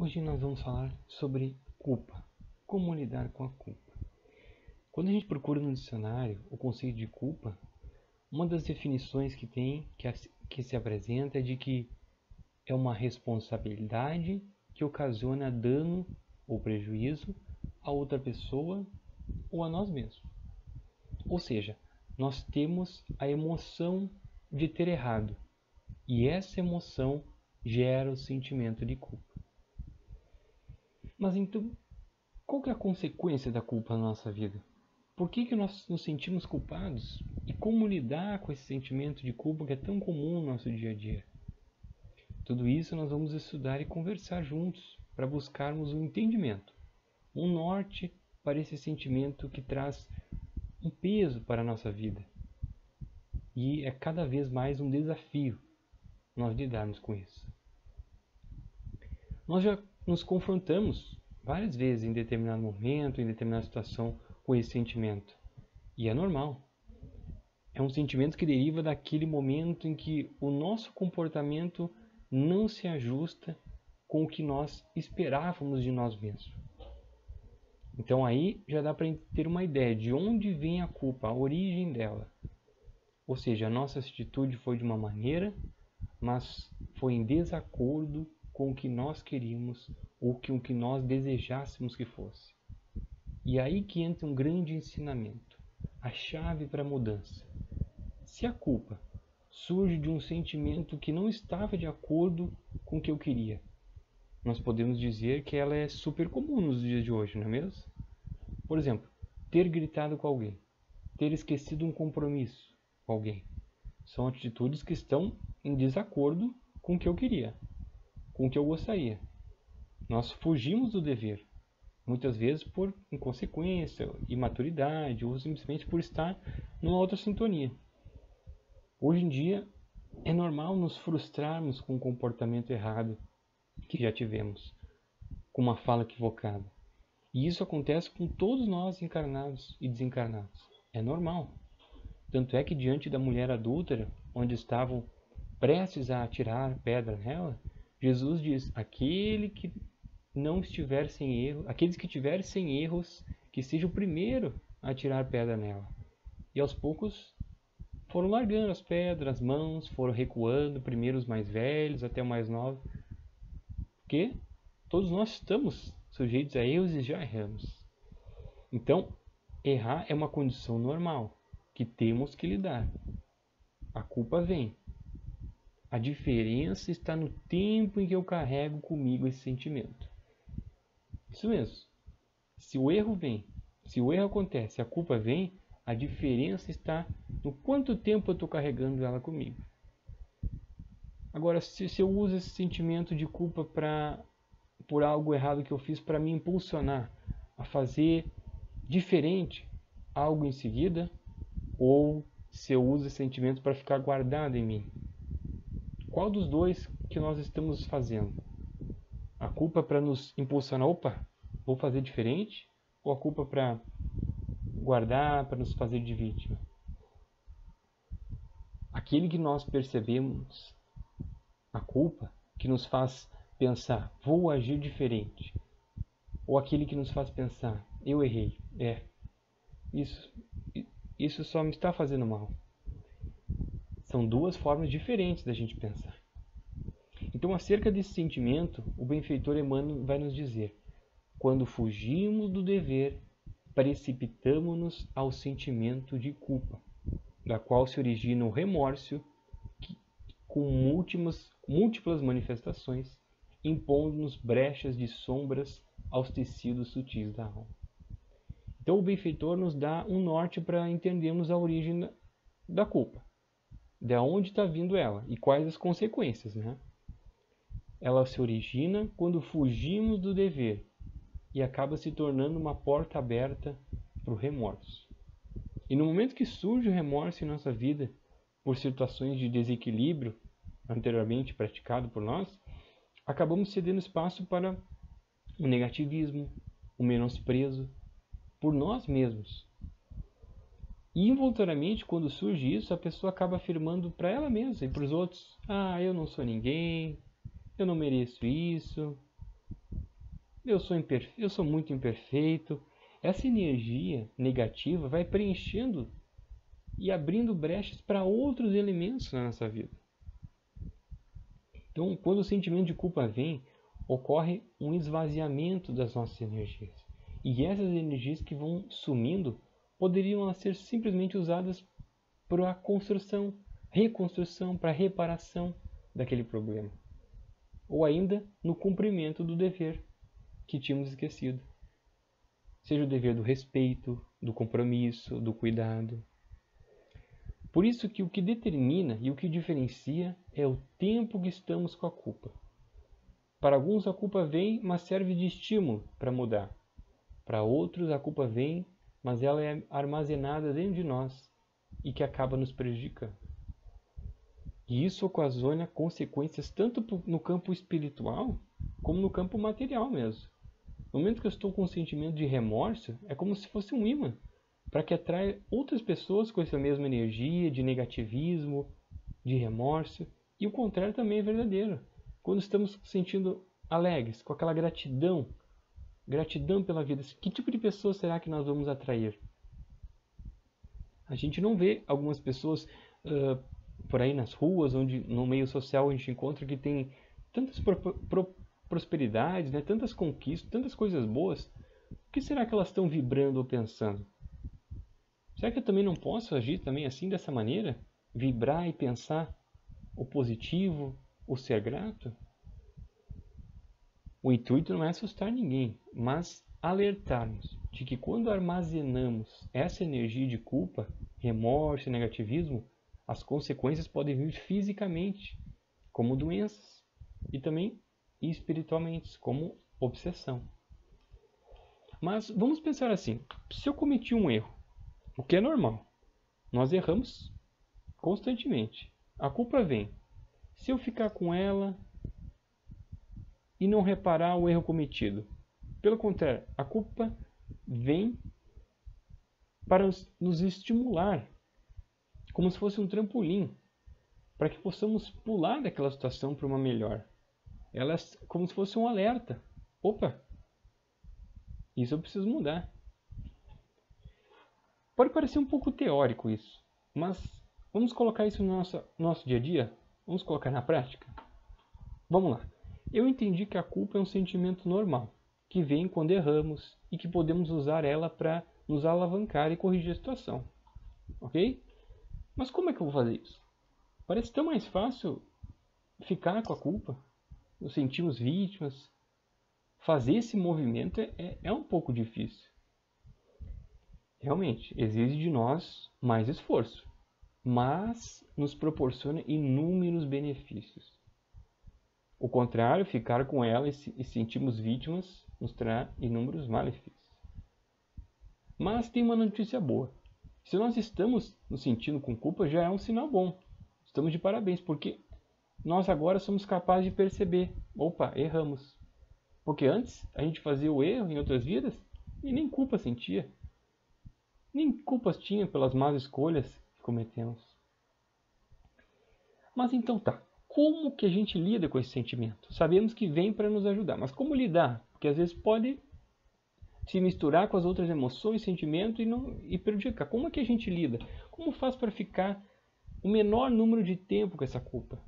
Hoje nós vamos falar sobre culpa, como lidar com a culpa. Quando a gente procura no dicionário o conceito de culpa, uma das definições que se apresenta é de que é uma responsabilidade que ocasiona dano ou prejuízo a outra pessoa ou a nós mesmos. Ou seja, nós temos a emoção de ter errado, e essa emoção gera o sentimento de culpa. Mas então, qual que é a consequência da culpa na nossa vida? Por que nós nos sentimos culpados? E como lidar com esse sentimento de culpa que é tão comum no nosso dia a dia? Tudo isso nós vamos estudar e conversar juntos para buscarmos um entendimento, um norte para esse sentimento que traz um peso para a nossa vida. E é cada vez mais um desafio nós lidarmos com isso. Nós já nos confrontamos várias vezes em determinado momento, em determinada situação, com esse sentimento. E é normal. É um sentimento que deriva daquele momento em que o nosso comportamento não se ajusta com o que nós esperávamos de nós mesmos. Então aí já dá para ter uma ideia de onde vem a culpa, a origem dela. Ou seja, a nossa atitude foi de uma maneira, mas foi em desacordo com o que nós queríamos ou com o que nós desejássemos que fosse. E aí que entra um grande ensinamento, a chave para a mudança. Se a culpa surge de um sentimento que não estava de acordo com o que eu queria, nós podemos dizer que ela é super comum nos dias de hoje, não é mesmo? Por exemplo, ter gritado com alguém, ter esquecido um compromisso com alguém. São atitudes que estão em desacordo com o que eu queria, com o que eu gostaria. Nós fugimos do dever, muitas vezes por inconsequência, imaturidade ou simplesmente por estar numa outra sintonia. Hoje em dia é normal nos frustrarmos com um comportamento errado que já tivemos, com uma fala equivocada. E isso acontece com todos nós encarnados e desencarnados. É normal. Tanto é que diante da mulher adúltera, onde estavam prestes a atirar pedra nela, Jesus diz: aqueles que tiverem sem erros, que seja o primeiro a atirar pedra nela. E aos poucos foram largando as pedras, as mãos, foram recuando, primeiro os mais velhos, até o mais novo. Porque todos nós estamos sujeitos a erros e já erramos. Então, errar é uma condição normal, que temos que lidar. A culpa vem. A diferença está no tempo em que eu carrego comigo esse sentimento. Isso mesmo. Se o erro acontece, a culpa vem, a diferença está no quanto tempo eu estou carregando ela comigo. Agora, se eu uso esse sentimento de culpa por algo errado que eu fiz para me impulsionar a fazer diferente algo em seguida, ou se eu uso esse sentimento para ficar guardado em mim. Qual dos dois que nós estamos fazendo? A culpa para nos impulsionar, opa, vou fazer diferente? Ou a culpa para guardar, para nos fazer de vítima? Aquele que nós percebemos, a culpa, que nos faz pensar, vou agir diferente. Ou aquele que nos faz pensar, eu errei. Isso só me está fazendo mal. São duas formas diferentes da gente pensar. Então, acerca desse sentimento, o benfeitor Emmanuel vai nos dizer: quando fugimos do dever, precipitamo-nos ao sentimento de culpa, da qual se origina o remorso, com múltiplas manifestações, impondo-nos brechas de sombras aos tecidos sutis da alma. Então, o benfeitor nos dá um norte para entendermos a origem da culpa. De onde está vindo ela e quais as consequências, né? Ela se origina quando fugimos do dever e acaba se tornando uma porta aberta para o remorso. E no momento que surge o remorso em nossa vida, por situações de desequilíbrio anteriormente praticado por nós, acabamos cedendo espaço para o negativismo, o menosprezo por nós mesmos. E involuntariamente, quando surge isso, a pessoa acaba afirmando para ela mesma e para os outros: eu não sou ninguém, eu não mereço isso, eu sou muito imperfeito. Essa energia negativa vai preenchendo e abrindo brechas para outros elementos na nossa vida. Então, quando o sentimento de culpa vem, ocorre um esvaziamento das nossas energias. E essas energias que vão sumindo poderiam ser simplesmente usadas para a construção, reconstrução, para a reparação daquele problema. Ou ainda no cumprimento do dever que tínhamos esquecido. Seja o dever do respeito, do compromisso, do cuidado. Por isso que o que determina e o que diferencia é o tempo que estamos com a culpa. Para alguns a culpa vem, mas serve de estímulo para mudar. Para outros a culpa vem, mas ela é armazenada dentro de nós e que acaba nos prejudicando. E isso ocasiona consequências tanto no campo espiritual como no campo material mesmo. No momento que eu estou com um sentimento de remorso, é como se fosse um imã para que atraia outras pessoas com essa mesma energia de negativismo, de remorso. E o contrário também é verdadeiro. Quando estamos sentindo alegres, com aquela gratidão pela vida, que tipo de pessoa será que nós vamos atrair? A gente não vê algumas pessoas por aí nas ruas, onde no meio social a gente encontra que tem tantas prosperidades, né? Tantas conquistas, tantas coisas boas. O que será que elas estão vibrando ou pensando? Será que eu também não posso agir também assim, dessa maneira? Vibrar e pensar o positivo, o ser grato? O intuito não é assustar ninguém, mas alertarmos de que quando armazenamos essa energia de culpa, remorso e negativismo, as consequências podem vir fisicamente, como doenças, e também espiritualmente, como obsessão. Mas vamos pensar assim, se eu cometi um erro, o que é normal, nós erramos constantemente, a culpa vem. Se eu ficar com ela e não reparar o erro cometido, pelo contrário, a culpa vem para nos estimular, como se fosse um trampolim, para que possamos pular daquela situação para uma melhor. Ela é como se fosse um alerta. Opa, isso eu preciso mudar. Pode parecer um pouco teórico isso, mas vamos colocar isso no nosso dia a dia? Vamos colocar na prática? Vamos lá. Eu entendi que a culpa é um sentimento normal, que vem quando erramos e que podemos usar ela para nos alavancar e corrigir a situação. Ok? Mas como é que eu vou fazer isso? Parece tão mais fácil ficar com a culpa, nos sentirmos vítimas. Fazer esse movimento é um pouco difícil. Realmente, exige de nós mais esforço, mas nos proporciona inúmeros benefícios. O contrário, ficar com ela e sentirmos vítimas nos trará inúmeros malefícios. Mas tem uma notícia boa. Se nós estamos nos sentindo com culpa, já é um sinal bom. Estamos de parabéns, porque nós agora somos capazes de perceber. Opa, erramos. Porque antes a gente fazia o erro em outras vidas e nem culpa sentia. Nem culpas tinha pelas más escolhas que cometemos. Mas então tá. Como que a gente lida com esse sentimento? Sabemos que vem para nos ajudar, mas como lidar? Porque às vezes pode se misturar com as outras emoções, sentimentos e prejudicar. Como é que a gente lida? Como faz para ficar o menor número de tempo com essa culpa?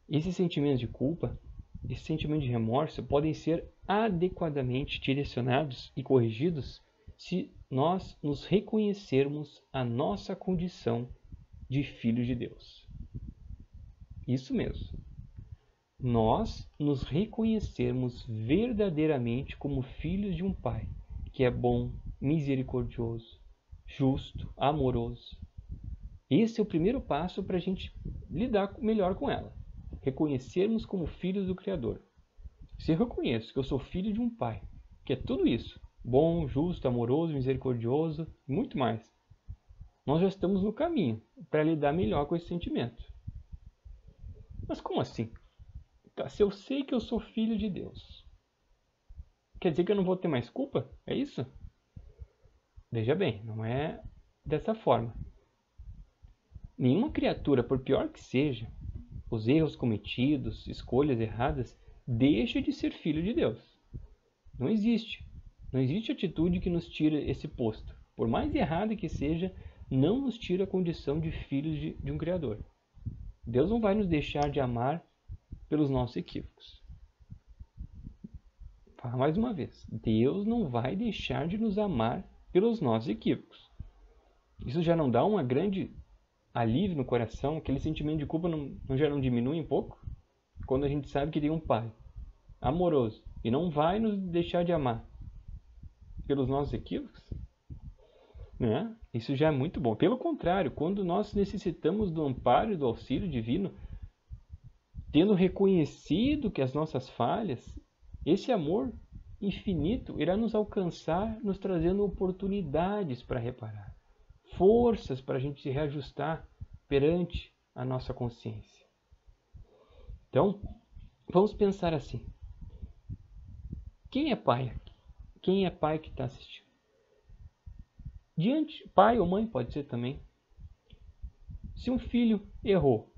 Esses sentimentos de culpa, esse sentimento de remorso podem ser adequadamente direcionados e corrigidos se nós nos reconhecermos a nossa condição de filhos de Deus. Isso mesmo. Nós nos reconhecermos verdadeiramente como filhos de um Pai que é bom, misericordioso, justo, amoroso. Esse é o primeiro passo para a gente lidar melhor com ela. Reconhecermos como filhos do Criador. Se eu reconheço que eu sou filho de um Pai que é tudo isso, bom, justo, amoroso, misericordioso e muito mais, nós já estamos no caminho para lidar melhor com esse sentimento. Mas como assim? Tá, se eu sei que eu sou filho de Deus, quer dizer que eu não vou ter mais culpa? É isso? Veja bem, não é dessa forma. Nenhuma criatura, por pior que seja, os erros cometidos, escolhas erradas, deixa de ser filho de Deus. Não existe. Não existe atitude que nos tira esse posto. Por mais errada que seja, não nos tira a condição de filhos de um Criador. Deus não vai nos deixar de amar pelos nossos equívocos. Fala mais uma vez. Deus não vai deixar de nos amar pelos nossos equívocos. Isso já não dá uma grande alívio no coração? Aquele sentimento de culpa já não diminui um pouco? Quando a gente sabe que tem um Pai amoroso e não vai nos deixar de amar pelos nossos equívocos, né? Isso já é muito bom. Pelo contrário, quando nós necessitamos do amparo e do auxílio divino, tendo reconhecido que as nossas falhas, esse amor infinito irá nos alcançar, nos trazendo oportunidades para reparar, forças para a gente se reajustar perante a nossa consciência. Então, vamos pensar assim. Quem é pai? Quem é pai que está assistindo? Pai ou mãe pode ser também. Se um filho errou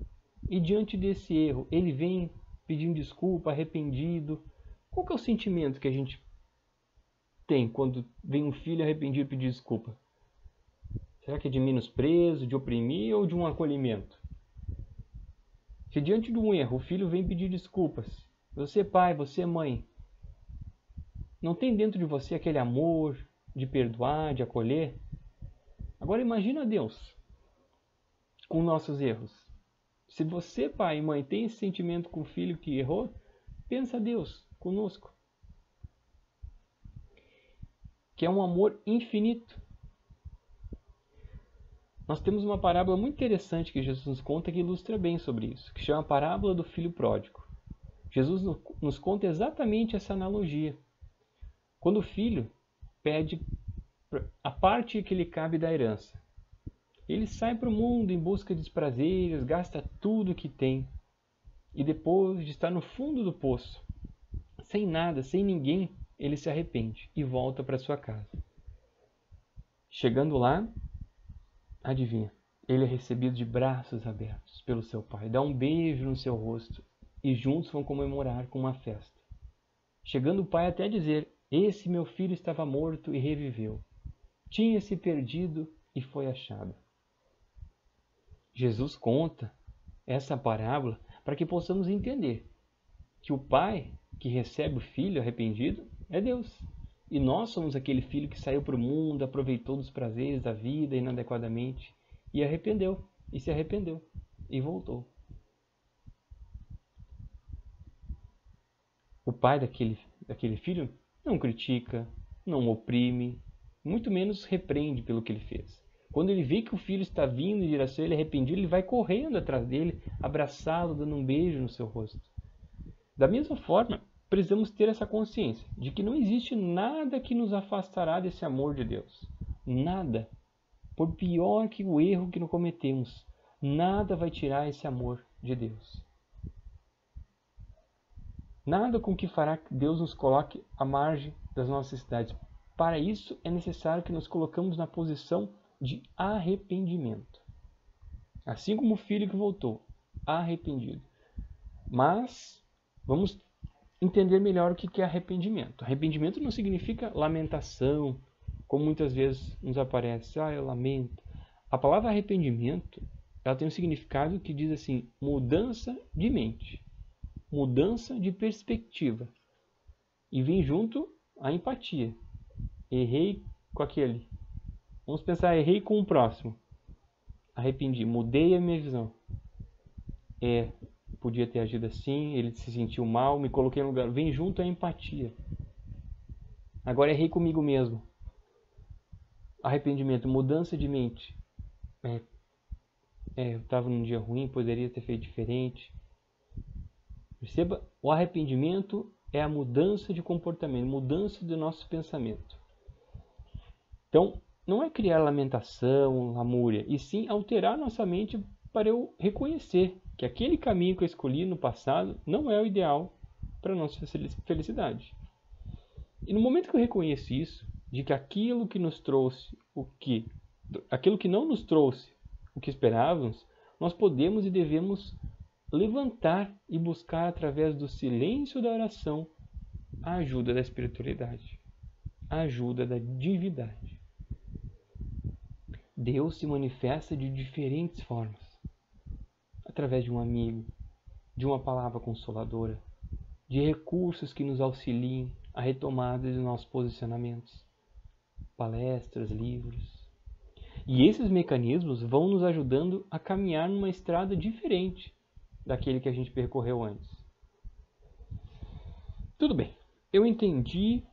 e diante desse erro ele vem pedindo desculpa, arrependido, qual que é o sentimento que a gente tem quando vem um filho arrependido pedir desculpa? Será que é de menosprezo, de oprimir ou de um acolhimento? Se diante de um erro o filho vem pedir desculpas, você pai, você mãe, não tem dentro de você aquele amor de perdoar, de acolher? Agora imagina Deus com nossos erros. Se você, pai e mãe, tem esse sentimento com o filho que errou, pensa Deus conosco, que é um amor infinito. Nós temos uma parábola muito interessante que Jesus nos conta que ilustra bem sobre isso, que chama a parábola do filho pródigo. Jesus nos conta exatamente essa analogia. Quando o filho pede a parte que lhe cabe da herança, ele sai para o mundo em busca de prazeres, gasta tudo que tem, e depois de estar no fundo do poço, sem nada, sem ninguém, ele se arrepende e volta para sua casa. Chegando lá, adivinha, ele é recebido de braços abertos pelo seu pai, dá um beijo no seu rosto e juntos vão comemorar com uma festa. Chegando o pai até a dizer: esse meu filho estava morto e reviveu. Tinha se perdido e foi achado. Jesus conta essa parábola para que possamos entender que o pai que recebe o filho arrependido é Deus. E nós somos aquele filho que saiu para o mundo, aproveitou dos prazeres da vida inadequadamente e arrependeu, e se arrependeu, e voltou. O pai daquele filho não critica, não oprime, muito menos repreende pelo que ele fez. Quando ele vê que o filho está vindo em direção a ele arrependido, ele vai correndo atrás dele, abraçá-lo, dando um beijo no seu rosto. Da mesma forma, precisamos ter essa consciência de que não existe nada que nos afastará desse amor de Deus. Nada. Por pior que o erro que não cometemos, nada vai tirar esse amor de Deus. Nada com que fará que Deus nos coloque à margem das nossas necessidades. Para isso é necessário que nos colocamos na posição de arrependimento. Assim como o filho que voltou, arrependido. Mas vamos entender melhor o que é arrependimento. Arrependimento não significa lamentação, como muitas vezes nos aparece. Eu lamento. A palavra arrependimento, ela tem um significado que diz assim: mudança de mente, mudança de perspectiva. E vem junto a empatia. Errei com aquele. Vamos pensar, errei com o próximo. Arrependi, mudei a minha visão. Podia ter agido assim, ele se sentiu mal, me coloquei no lugar. Vem junto a empatia. Agora errei comigo mesmo. Arrependimento, mudança de mente. Eu estava num dia ruim, poderia ter feito diferente. Perceba, o arrependimento é a mudança de comportamento, mudança do nosso pensamento. Então, não é criar lamentação, lamúria, e sim alterar nossa mente para eu reconhecer que aquele caminho que eu escolhi no passado não é o ideal para a nossa felicidade. E no momento que eu reconheço isso, de que aquilo que nos trouxe aquilo que não nos trouxe o que esperávamos, nós podemos e devemos levantar e buscar através do silêncio da oração a ajuda da espiritualidade, a ajuda da divindade. Deus se manifesta de diferentes formas, através de um amigo, de uma palavra consoladora, de recursos que nos auxiliem a retomada de nossos posicionamentos, palestras, livros. E esses mecanismos vão nos ajudando a caminhar numa estrada diferente daquele que a gente percorreu antes. Tudo bem, eu entendi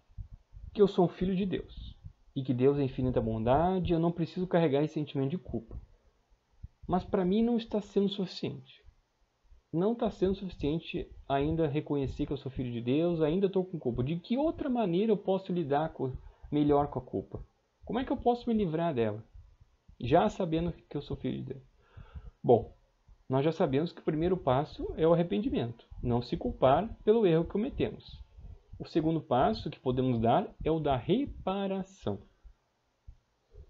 que eu sou um filho de Deus e que Deus é infinita bondade e eu não preciso carregar esse sentimento de culpa. Mas para mim não está sendo suficiente. Não está sendo suficiente ainda reconhecer que eu sou filho de Deus, ainda estou com culpa. De que outra maneira eu posso lidar melhor com a culpa? Como é que eu posso me livrar dela? Já sabendo que eu sou filho de Deus. Bom, nós já sabemos que o primeiro passo é o arrependimento. Não se culpar pelo erro que cometemos. O segundo passo que podemos dar é o da reparação.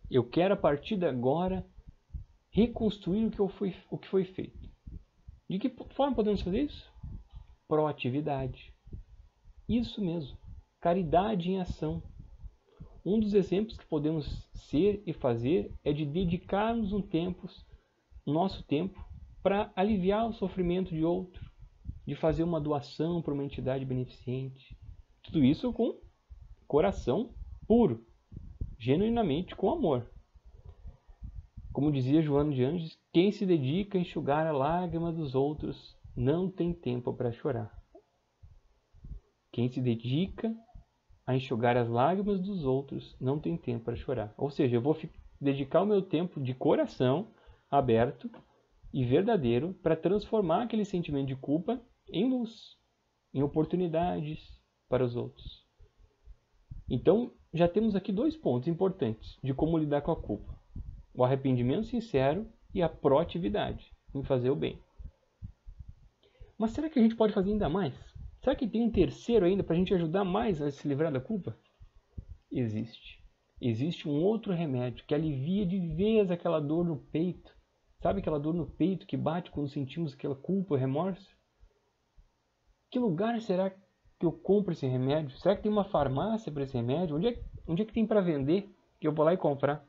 Eu quero, a partir de agora, reconstruir o que foi feito. De que forma podemos fazer isso? Proatividade. Isso mesmo. Caridade em ação. Um dos exemplos que podemos ser e fazer é de dedicarmos nosso tempo para aliviar o sofrimento de outro, de fazer uma doação para uma entidade beneficente. Tudo isso com coração puro, genuinamente com amor. Como dizia Joana de Anjos, quem se dedica a enxugar a lágrima dos outros não tem tempo para chorar. Quem se dedica a enxugar as lágrimas dos outros não tem tempo para chorar. Ou seja, eu vou dedicar o meu tempo de coração aberto e verdadeiro para transformar aquele sentimento de culpa em luz, em oportunidades para os outros. Então, já temos aqui 2 pontos importantes de como lidar com a culpa: o arrependimento sincero e a proatividade em fazer o bem. Mas será que a gente pode fazer ainda mais? Será que tem um terceiro ainda para a gente ajudar mais a se livrar da culpa? Existe. Existe um outro remédio que alivia de vez aquela dor no peito. Sabe aquela dor no peito que bate quando sentimos aquela culpa, remorso? Que lugar será que eu compro esse remédio? Será que tem uma farmácia para esse remédio? Onde é que tem para vender que eu vou lá e comprar?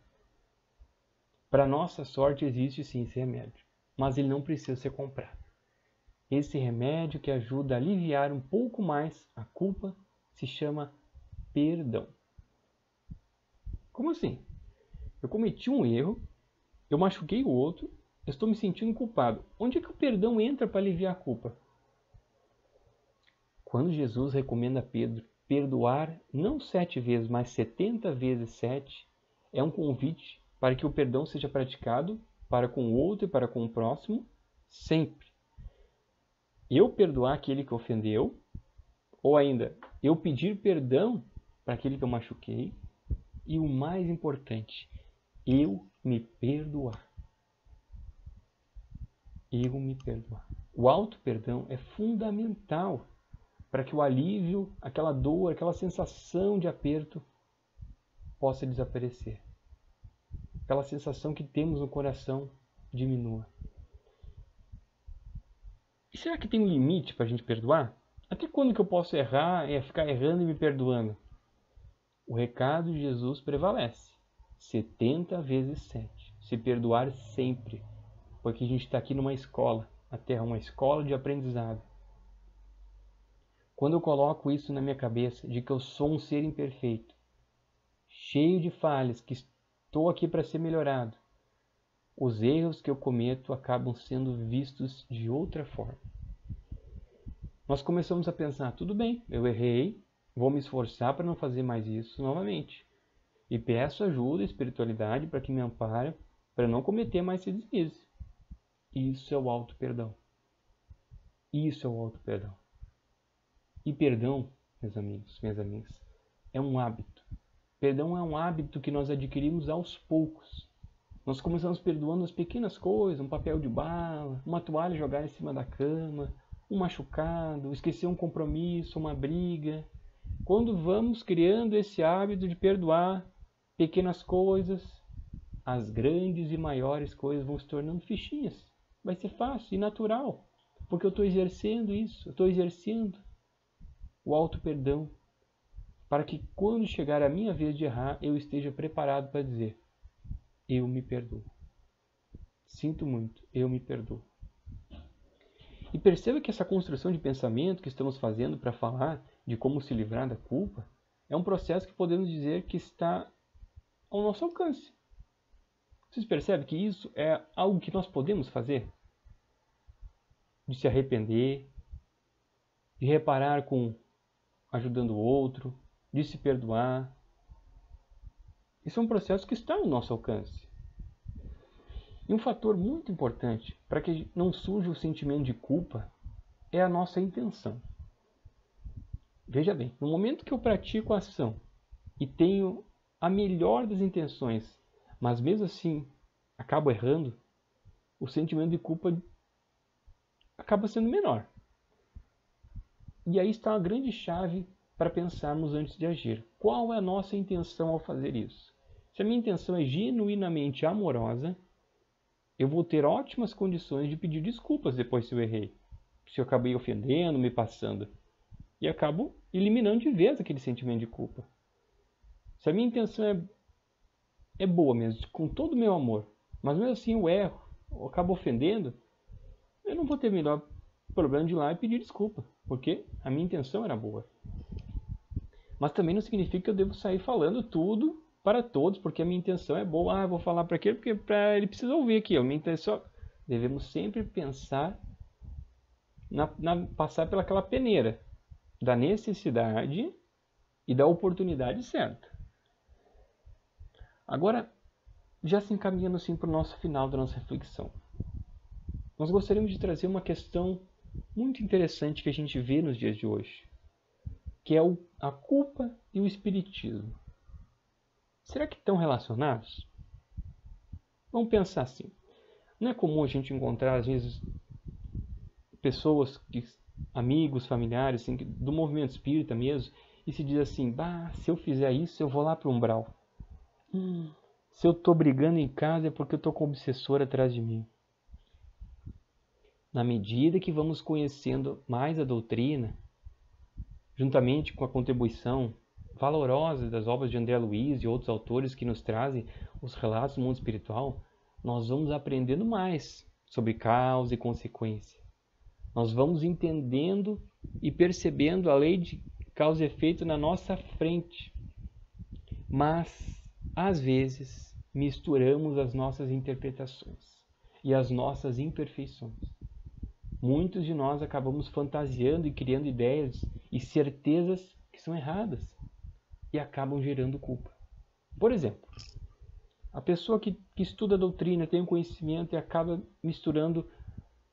Para nossa sorte existe sim esse remédio, mas ele não precisa ser comprado. Esse remédio que ajuda a aliviar um pouco mais a culpa se chama perdão. Como assim? Eu cometi um erro, eu machuquei o outro, eu estou me sentindo culpado. Onde é que o perdão entra para aliviar a culpa? Quando Jesus recomenda a Pedro perdoar não 7 vezes, mas 70 vezes 7, é um convite para que o perdão seja praticado para com o outro e para com o próximo sempre. Eu perdoar aquele que ofendeu, ou ainda, eu pedir perdão para aquele que eu machuquei, e o mais importante, eu me perdoar. Eu me perdoar. O auto-perdão é fundamental para que o alívio, aquela dor, aquela sensação de aperto possa desaparecer. Aquela sensação que temos no coração diminua. E será que tem um limite para a gente perdoar? Até quando que eu posso errar, ficar errando e me perdoando? O recado de Jesus prevalece. 70 vezes 7. Se perdoar sempre. Porque a gente está aqui numa escola. A Terra é uma escola de aprendizado. Quando eu coloco isso na minha cabeça, de que eu sou um ser imperfeito, cheio de falhas, que estou aqui para ser melhorado, os erros que eu cometo acabam sendo vistos de outra forma. Nós começamos a pensar, tudo bem, eu errei, vou me esforçar para não fazer mais isso novamente. E peço ajuda, espiritualidade, para que me ampare, para não cometer mais esse deslize. Isso é o auto-perdão. Isso é o auto-perdão. E perdão, meus amigos, minhas amigas, é um hábito. Perdão é um hábito que nós adquirimos aos poucos. Nós começamos perdoando as pequenas coisas, um papel de bala, uma toalha jogada em cima da cama, um machucado, esquecer um compromisso, uma briga. Quando vamos criando esse hábito de perdoar pequenas coisas, as grandes e maiores coisas vão se tornando fichinhas. Vai ser fácil e natural. Porque eu estou exercendo isso, eu estou exercendo o auto-perdão, para que quando chegar a minha vez de errar, eu esteja preparado para dizer: eu me perdoo. Sinto muito, eu me perdoo. E perceba que essa construção de pensamento que estamos fazendo para falar de como se livrar da culpa é um processo que podemos dizer que está ao nosso alcance. Vocês percebem que isso é algo que nós podemos fazer? De se arrepender, de reparar com ajudando o outro, de se perdoar. Isso é um processo que está ao nosso alcance. E um fator muito importante para que não surja o sentimento de culpa é a nossa intenção. Veja bem, no momento que eu pratico a ação e tenho a melhor das intenções, mas mesmo assim acabo errando, o sentimento de culpa acaba sendo menor. E aí está uma grande chave para pensarmos antes de agir. Qual é a nossa intenção ao fazer isso? Se a minha intenção é genuinamente amorosa, eu vou ter ótimas condições de pedir desculpas depois se eu errei. Se eu acabei ofendendo, me passando. E acabo eliminando de vez aquele sentimento de culpa. Se a minha intenção é boa mesmo, com todo o meu amor, mas mesmo assim eu erro, eu acabo ofendendo, eu não vou ter melhor problema de ir lá e pedir desculpa, porque a minha intenção era boa. Mas também não significa que eu devo sair falando tudo para todos, porque a minha intenção é boa. Eu vou falar para aquele porque ele precisa ouvir aqui. A minha intenção... Devemos sempre pensar, passar pelaquela peneira da necessidade e da oportunidade certa. Agora, já se encaminhando assim para o nosso final da nossa reflexão, nós gostaríamos de trazer uma questão muito interessante que a gente vê nos dias de hoje, que é a culpa e o espiritismo. Será que estão relacionados? Vamos pensar assim. Não é comum a gente encontrar, às vezes, pessoas, amigos, familiares, assim, do movimento espírita mesmo, e se diz assim: se eu fizer isso, eu vou lá para o umbral. Se eu estou brigando em casa é porque eu estou com o obsessor atrás de mim. Na medida que vamos conhecendo mais a doutrina, juntamente com a contribuição valorosa das obras de André Luiz e outros autores que nos trazem os relatos do mundo espiritual, nós vamos aprendendo mais sobre causa e consequência. Nós vamos entendendo e percebendo a lei de causa e efeito na nossa frente. Mas, às vezes, misturamos as nossas interpretações e as nossas imperfeições. Muitos de nós acabamos fantasiando e criando ideias e certezas que são erradas e acabam gerando culpa. Por exemplo, a pessoa que estuda a doutrina, tem um conhecimento e acaba misturando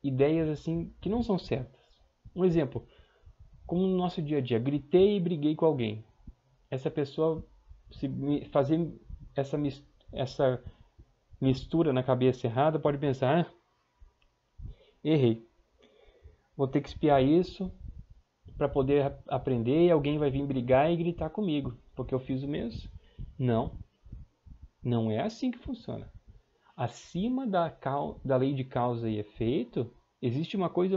ideias assim que não são certas. Um exemplo, como no nosso dia a dia, gritei e briguei com alguém. Essa pessoa, se fazer essa mistura na cabeça errada, pode pensar: errei. Vou ter que espiar isso para poder aprender e alguém vai vir brigar e gritar comigo, porque eu fiz o mesmo. Não é assim que funciona. Acima da lei de causa e efeito, existe uma coisa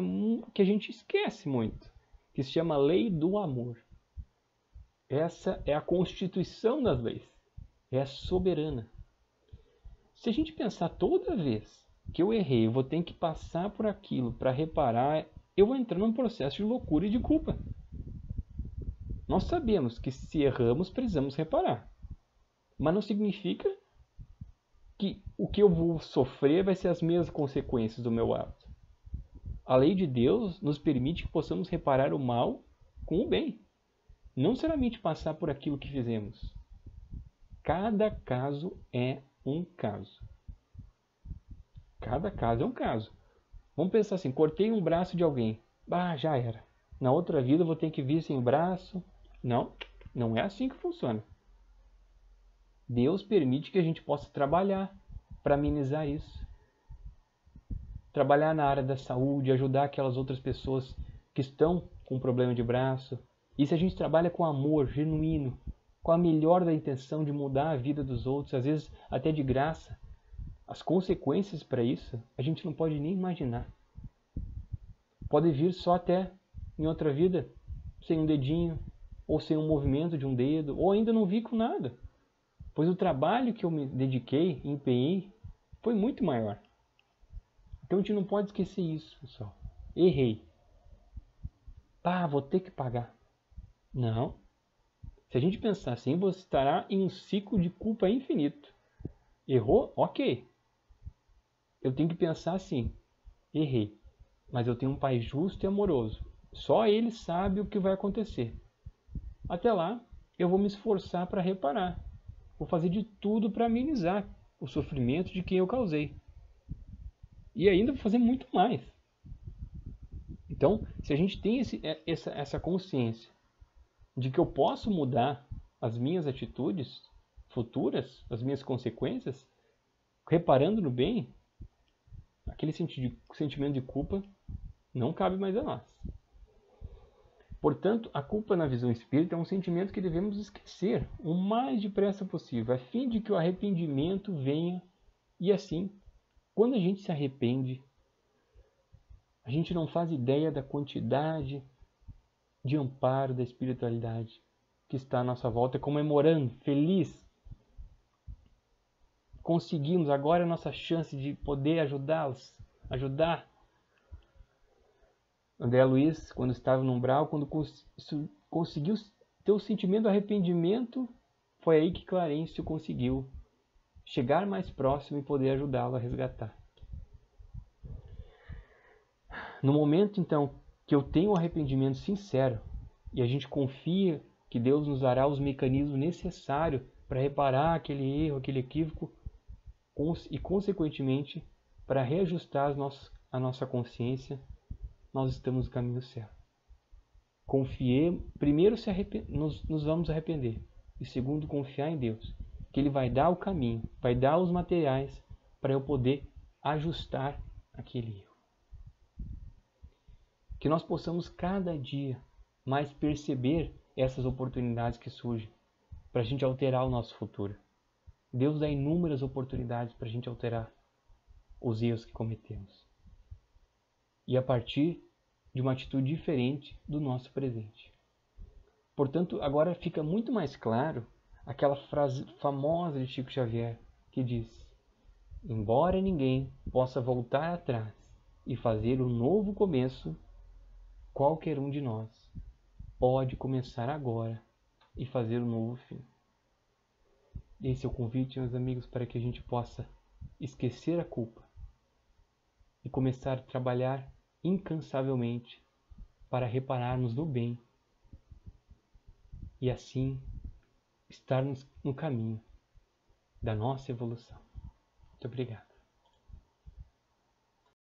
que a gente esquece muito, que se chama lei do amor. Essa é a constituição das leis, é a soberana. Se a gente pensar toda vez que eu errei, eu vou ter que passar por aquilo para reparar, eu vou entrar num processo de loucura e de culpa. Nós sabemos que se erramos, precisamos reparar. Mas não significa que o que eu vou sofrer vai ser as mesmas consequências do meu ato. A lei de Deus nos permite que possamos reparar o mal com o bem. Não somente passar por aquilo que fizemos. Cada caso é um caso. Cada caso é um caso. Vamos pensar assim: cortei um braço de alguém. Já era. Na outra vida eu vou ter que vir sem braço. Não é assim que funciona. Deus permite que a gente possa trabalhar para amenizar isso. Trabalhar na área da saúde, ajudar aquelas outras pessoas que estão com problema de braço. E se a gente trabalha com amor genuíno, com a melhor da intenção de mudar a vida dos outros, às vezes até de graça, as consequências para isso a gente não pode nem imaginar. Pode vir só até em outra vida, sem um dedinho, ou sem um movimento de um dedo, ou ainda não vi com nada. Pois o trabalho que eu me dediquei, empenhei, foi muito maior. Então a gente não pode esquecer isso, pessoal. Errei. Vou ter que pagar. Não. Se a gente pensar assim, você estará em um ciclo de culpa infinito. Errou? Ok. Eu tenho que pensar assim. Errei. Mas eu tenho um pai justo e amoroso. Só ele sabe o que vai acontecer. Até lá, eu vou me esforçar para reparar. Vou fazer de tudo para amenizar o sofrimento de quem eu causei. E ainda vou fazer muito mais. Então, se a gente tem essa consciência de que eu posso mudar as minhas atitudes futuras, as minhas consequências, reparando no bem, aquele sentimento de culpa não cabe mais a nós. Portanto, a culpa na visão espírita é um sentimento que devemos esquecer o mais depressa possível, a fim de que o arrependimento venha. E assim, quando a gente se arrepende, a gente não faz ideia da quantidade de amparo da espiritualidade que está à nossa volta, comemorando, feliz. Conseguimos, agora é a nossa chance de poder ajudá-los, ajudar. André Luiz, quando estava no umbral, quando conseguiu ter o sentimento do arrependimento, foi aí que Clarencio conseguiu chegar mais próximo e poder ajudá-lo a resgatar. No momento, então, que eu tenho um arrependimento sincero e a gente confia que Deus nos dará os mecanismos necessários para reparar aquele erro, aquele equívoco e, consequentemente, para reajustar a nossa consciência, nós estamos no caminho certo. Primeiro nos vamos arrepender e segundo, confiar em Deus, que Ele vai dar o caminho, vai dar os materiais para eu poder ajustar aquele erro. Que nós possamos cada dia mais perceber essas oportunidades que surgem para a gente alterar o nosso futuro. Deus dá inúmeras oportunidades para a gente alterar os erros que cometemos. E a partir de uma atitude diferente do nosso presente. Portanto, agora fica muito mais claro aquela frase famosa de Chico Xavier que diz: embora ninguém possa voltar atrás e fazer um novo começo, qualquer um de nós pode começar agora e fazer um novo fim. Esse é o convite, meus amigos, para que a gente possa esquecer a culpa e começar a trabalhar incansavelmente para repararmos no bem e assim estarmos no caminho da nossa evolução. Muito obrigado.